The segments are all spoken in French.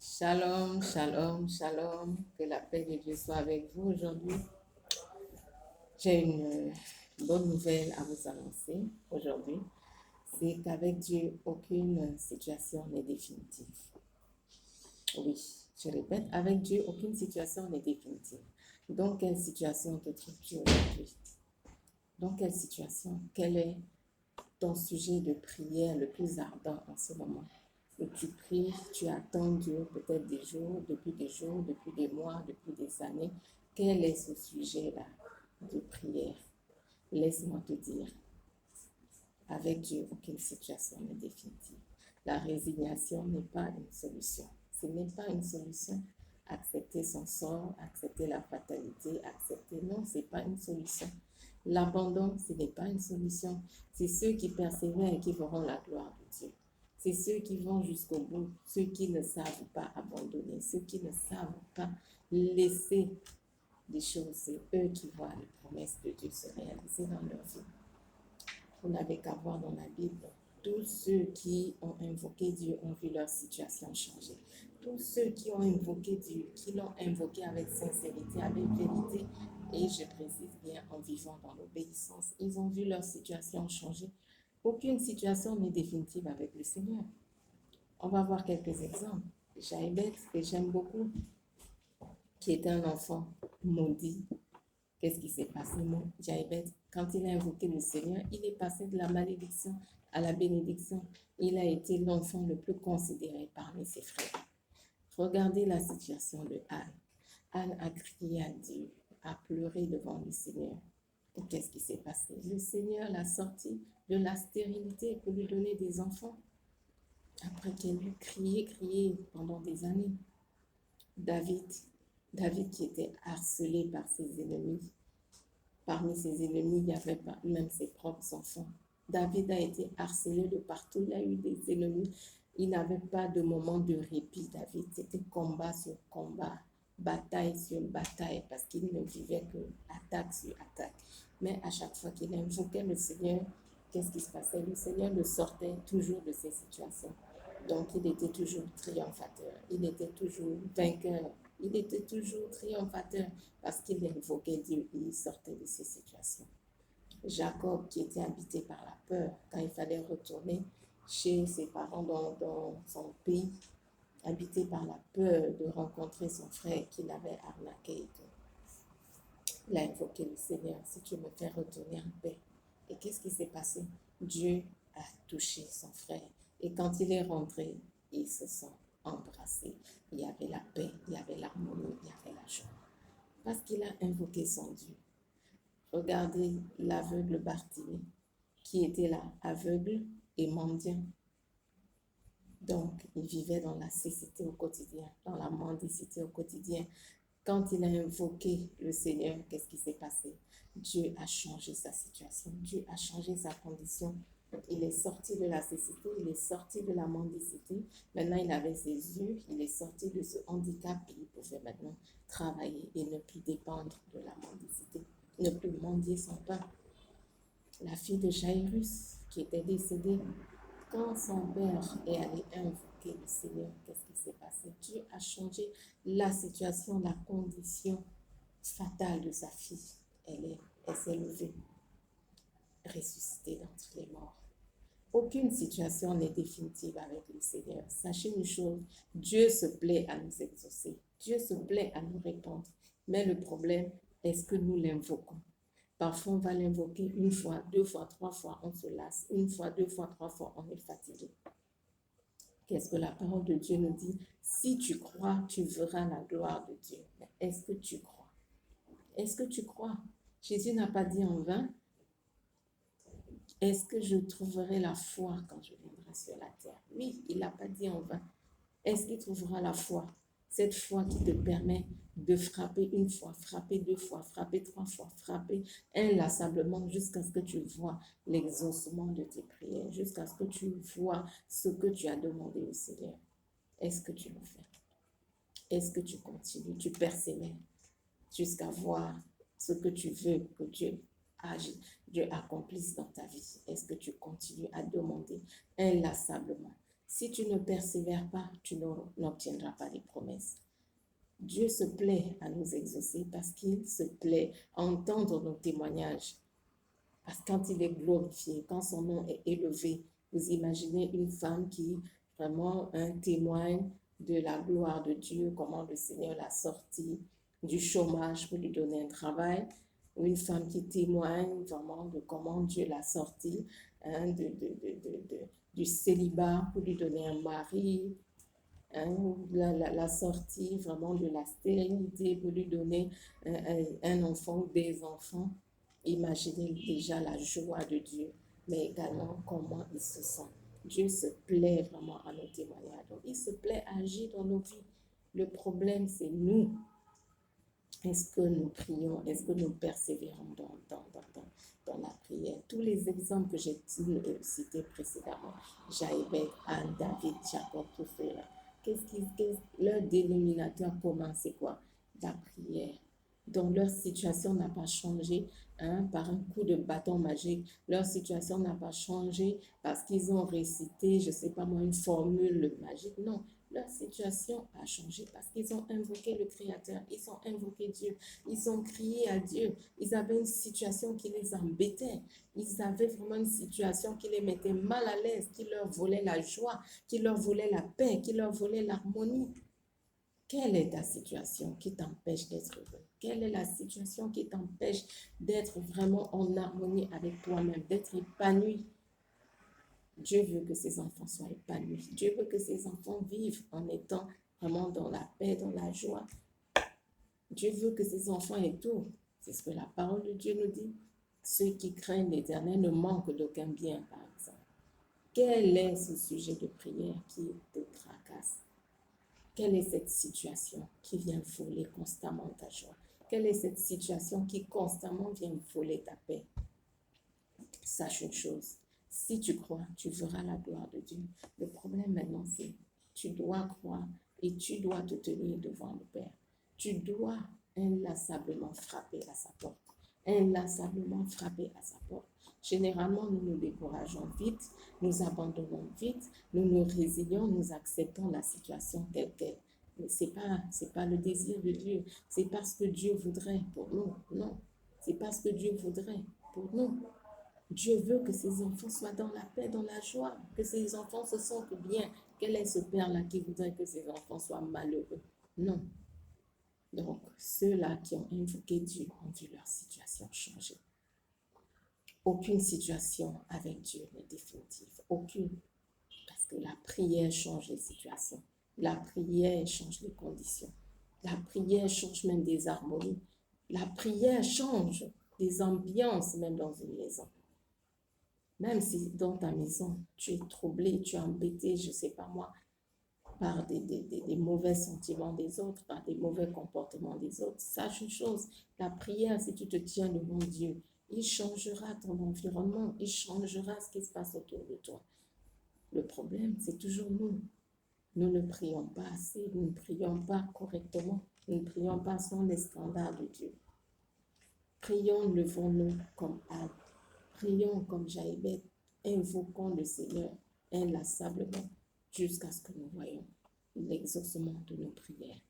Shalom, shalom, shalom. Que la paix de Dieu soit avec vous aujourd'hui. J'ai une bonne nouvelle à vous annoncer aujourd'hui. C'est qu'avec Dieu, aucune situation n'est définitive. Oui, je répète, avec Dieu, aucune situation n'est définitive. Dans quelle situation te trouves-tu aujourd'hui? Dans quelle situation? Quel est ton sujet de prière le plus ardent en ce moment? Et tu pries, tu attends Dieu peut-être des jours, depuis des mois, depuis des années. Quel est ce sujet-là de prière? Laisse-moi te dire, avec Dieu, aucune situation n'est définitive. La résignation n'est pas une solution. Ce n'est pas une solution. Accepter son sort, accepter la fatalité, accepter, non, ce n'est pas une solution. L'abandon, ce n'est pas une solution. C'est ceux qui persévèrent et qui verront la gloire de Dieu. C'est ceux qui vont jusqu'au bout, ceux qui ne savent pas abandonner, ceux qui ne savent pas laisser des choses. C'est eux qui voient les promesses de Dieu se réaliser dans leur vie. Vous n'avez qu'à voir dans la Bible, tous ceux qui ont invoqué Dieu ont vu leur situation changer. Tous ceux qui ont invoqué Dieu, qui l'ont invoqué avec sincérité, avec vérité, et je précise bien en vivant dans l'obéissance, ils ont vu leur situation changer. Aucune situation n'est définitive avec le Seigneur. On va voir quelques exemples. Jaïbeth, que j'aime beaucoup, qui était un enfant maudit. Qu'est-ce qui s'est passé, Jaïbeth? Quand il a invoqué le Seigneur, il est passé de la malédiction à la bénédiction. Il a été l'enfant le plus considéré parmi ses frères. Regardez la situation de Anne. Anne a crié à Dieu, a pleuré devant le Seigneur. Et qu'est-ce qui s'est passé? Le Seigneur l'a sorti de la stérilité pour lui donner des enfants. Après qu'elle eut crié pendant des années. David qui était harcelé par ses ennemis. Parmi ses ennemis, il y avait même ses propres enfants. David a été harcelé de partout. Il a eu des ennemis. Il n'avait pas de moment de répit, David. C'était combat sur combat, bataille sur bataille, parce qu'il ne vivait que attaque sur attaque. Mais à chaque fois qu'il invoquait le Seigneur, qu'est-ce qui se passait? Le Seigneur le sortait toujours de ces situations. Donc, il était toujours triomphateur. Il était toujours vainqueur. Il était toujours triomphateur parce qu'il invoquait Dieu et il sortait de ces situations. Jacob, qui était habité par la peur, quand il fallait retourner chez ses parents dans son pays, habité par la peur de rencontrer son frère qu'il avait arnaqué et tout. Il a invoqué le Seigneur, si tu me fais retourner en paix. Et qu'est-ce qui s'est passé? Dieu a touché son frère. Et quand il est rentré, ils se sont embrassés. Il y avait la paix, il y avait l'harmonie, il y avait la joie. Parce qu'il a invoqué son Dieu. Regardez l'aveugle Bartimée, qui était là, aveugle et mendiant. Donc, il vivait dans la cécité au quotidien, dans la mendicité au quotidien. Quand il a invoqué le Seigneur, qu'est-ce qui s'est passé? Dieu a changé sa situation, Dieu a changé sa condition. Il est sorti de la cécité, il est sorti de la mendicité. Maintenant, il avait ses yeux, il est sorti de ce handicap et il pouvait maintenant travailler et ne plus dépendre de la mendicité, ne plus mendier son pain. La fille de Jairus, qui était décédée, quand son père est allé invoquer le Seigneur, qu'est-ce qui s'est passé? Dieu a changé la situation, la condition fatale de sa fille. Elle s'est levée, ressuscitée d'entre les morts. Aucune situation n'est définitive avec le Seigneur. Sachez une chose, Dieu se plaît à nous exaucer. Dieu se plaît à nous répondre. Mais le problème, est-ce que nous l'invoquons? Parfois, on va l'invoquer une fois, deux fois, trois fois, on se lasse. Une fois, deux fois, trois fois, on est fatigué. Qu'est-ce que la parole de Dieu nous dit? Si tu crois, tu verras la gloire de Dieu. Mais est-ce que tu crois? Est-ce que tu crois? Jésus n'a pas dit en vain, est-ce que je trouverai la foi quand je viendrai sur la terre? Oui, il n'a pas dit en vain. Est-ce qu'il trouvera la foi? Cette foi qui te permet de frapper une fois, frapper deux fois, frapper trois fois, frapper inlassablement jusqu'à ce que tu vois l'exaucement de tes prières, jusqu'à ce que tu vois ce que tu as demandé au Seigneur. Est-ce que tu le fais? Est-ce que tu continues? Tu persévères jusqu'à voir ce que tu veux que Dieu accomplisse dans ta vie? Est-ce que tu continues à demander inlassablement? Si tu ne persévères pas, tu n'obtiendras pas les promesses. Dieu se plaît à nous exaucer parce qu'il se plaît à entendre nos témoignages. Parce que quand il est glorifié, quand son nom est élevé, vous imaginez une femme qui vraiment témoigne de la gloire de Dieu, comment le Seigneur l'a sortie du chômage pour lui donner un travail, ou une femme qui témoigne vraiment de comment Dieu l'a sortie du célibat pour lui donner un mari, la sortie vraiment de la stérilité pour lui donner un enfant ou des enfants. Imaginez déjà la joie de Dieu, mais également comment il se sent. Dieu se plaît vraiment à nos témoignages. Donc, il se plaît à agir dans nos vies. Le problème, c'est nous. Est-ce que nous prions? Est-ce que nous persévérons dans la prière? Tous les exemples que j'ai cités précédemment, Jaïbeth, Anne, David, Jacob, tout cela, leur dénominateur commun, c'est quoi? La prière. Donc leur situation n'a pas changé par un coup de bâton magique. Leur situation n'a pas changé parce qu'ils ont récité, je ne sais pas moi, une formule magique. Non, leur situation a changé parce qu'ils ont invoqué le Créateur, ils ont invoqué Dieu, ils ont crié à Dieu. Ils avaient une situation qui les embêtait. Ils avaient vraiment une situation qui les mettait mal à l'aise, qui leur volait la joie, qui leur volait la paix, qui leur volait l'harmonie. Quelle est ta situation qui t'empêche d'être heureux? Quelle est la situation qui t'empêche d'être vraiment en harmonie avec toi-même, d'être épanoui? Dieu veut que ses enfants soient épanouis. Dieu veut que ses enfants vivent en étant vraiment dans la paix, dans la joie. Dieu veut que ses enfants aient tout. C'est ce que la parole de Dieu nous dit. Ceux qui craignent l'Éternel ne manquent d'aucun bien, par exemple. Quel est ce sujet de prière qui te tracasse? Quelle est cette situation qui vient voler constamment ta joie? Quelle est cette situation qui constamment vient voler ta paix? Sache une chose, si tu crois, tu verras la gloire de Dieu. Le problème maintenant, c'est tu dois croire et tu dois te tenir devant le Père. Tu dois inlassablement frapper à sa porte. Inlassablement frapper à sa porte. Généralement, nous nous décourageons vite, nous abandonnons vite, nous nous résignons, nous acceptons la situation telle qu'elle. Mais ce n'est pas le désir de Dieu. C'est parce que Dieu voudrait pour nous. Non, c'est parce que Dieu voudrait pour nous. Dieu veut que ses enfants soient dans la paix, dans la joie, que ses enfants se sentent bien. Quel est ce père-là qui voudrait que ses enfants soient malheureux? Non. Donc, ceux-là qui ont invoqué Dieu ont vu leur situation changer. Aucune situation avec Dieu n'est définitive. Aucune. Parce que la prière change les situations. La prière change les conditions. La prière change même des harmonies. La prière change des ambiances même dans une maison. Même si dans ta maison, tu es troublé, tu es embêté, je ne sais pas moi, par des mauvais sentiments des autres, par des mauvais comportements des autres, sache une chose, la prière, si tu te tiens devant Dieu, il changera ton environnement, il changera ce qui se passe autour de toi. Le problème, c'est toujours nous. Nous ne prions pas assez, nous ne prions pas correctement, nous ne prions pas selon les standards de Dieu. Prions, levons-nous comme Anne. Prions comme Jaïbeth, invoquons le Seigneur inlassablement jusqu'à ce que nous voyons l'exaucement de nos prières.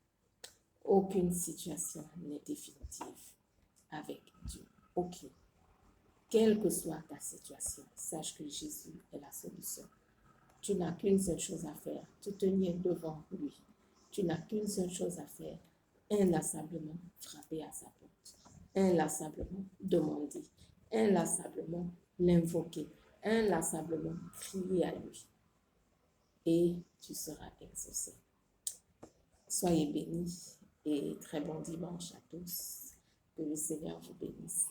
Aucune situation n'est définitive avec Dieu. Aucune. Quelle que soit ta situation, sache que Jésus est la solution. Tu n'as qu'une seule chose à faire, te tenir devant lui. Tu n'as qu'une seule chose à faire, inlassablement frapper à sa porte, inlassablement demander, inlassablement l'invoquer, inlassablement crier à lui. Et tu seras exaucé. Soyez bénis et très bon dimanche à tous. Que le Seigneur vous bénisse.